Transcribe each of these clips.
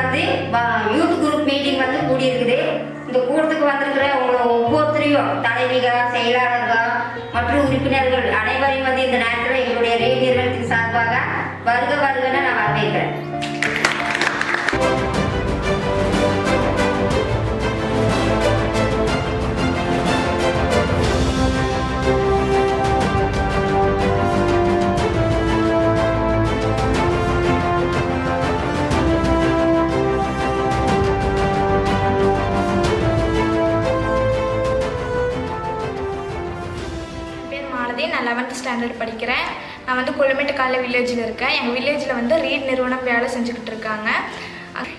வந்து youth group meeting வந்து கூடியிருக்குது. இந்த கூட்டத்துக்கு வந்திருக்கிற உங்களை ஒவ்வொருத்தரையும் தலைவிகள், செயலாளர்கள் மற்றும் உறுப்பினர்கள் அனைவரையும் வந்து இந்த நேரத்தில் எங்களுடைய ரீட் நிறுவனத்தின் சார்பாக வருக வருகன்னு நான் வரவேற்கிறேன். நான் 11th ஸ்டாண்டர்ட் படிக்கிறேன். நான் வந்து கொள்ளுமேட்டுக்கால வில்லேஜில் இருக்கேன். எங்கள் வில்லேஜில் வந்து ரீட் நிறுவனம் வேலை செஞ்சுக்கிட்டு இருக்காங்க.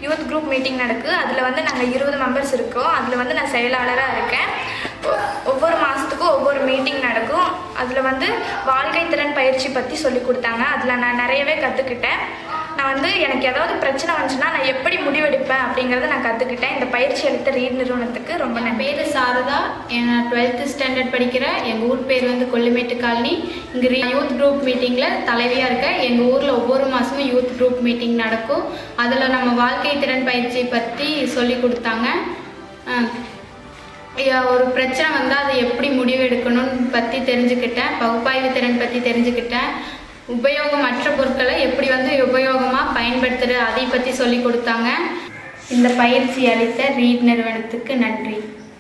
யூத் குரூப் மீட்டிங் நடக்குது. அதில் வந்து நாங்கள் 20 மெம்பர்ஸ் இருக்கோம். அதில் வந்து நான் செயலாளராக இருக்கேன். ஒவ்வொரு மாதத்துக்கும் ஒவ்வொரு மீட்டிங் நடக்கும். அதில் வந்து வாழ்க்கை திறன் பயிற்சி பற்றி சொல்லி கொடுத்தாங்க. அதில் நான் நிறையவே கற்றுக்கிட்டேன். நான் வந்து எனக்கு ஏதாவது பிரச்சனை வந்துச்சுன்னா நான் எப்படி முடிவெடுப்பேன் அப்படிங்கிறத நான் கற்றுக்கிட்டேன். இந்த பயிற்சி அளித்த ரீட் நிறுவனத்துக்கு ரொம்ப நன்றி. பேர் சாரதா. நான் 12th ஸ்டாண்டர்ட் படிக்கிறேன். எங்கள் ஊர் பேர் வந்து கொள்ளுமேட்டு காலனி. இங்கே யூத் குரூப் மீட்டிங்கில் தலைவியாக இருக்கேன். எங்கள் ஊரில் ஒவ்வொரு மாதமும் யூத் குரூப் மீட்டிங் நடக்கும். அதில் நம்ம வாழ்க்கை திறன் பயிற்சி பற்றி சொல்லி கொடுத்தாங்க. ஒரு பிரச்சனை வந்தால் அதை எப்படி முடிவெடுக்கணும்னு பற்றி தெரிஞ்சுக்கிட்டேன். பகுப்பாய்வு திறன் பற்றி தெரிஞ்சுக்கிட்டேன். உபயோகமற்ற பொருட்களை எப்படி வந்து உபயோகமாக பயன்படுத்துகிறது அதை பற்றி சொல்லி கொடுத்தாங்க. இந்த பயிற்சி அளித்த ரீட் நிறுவனத்துக்கு நன்றி.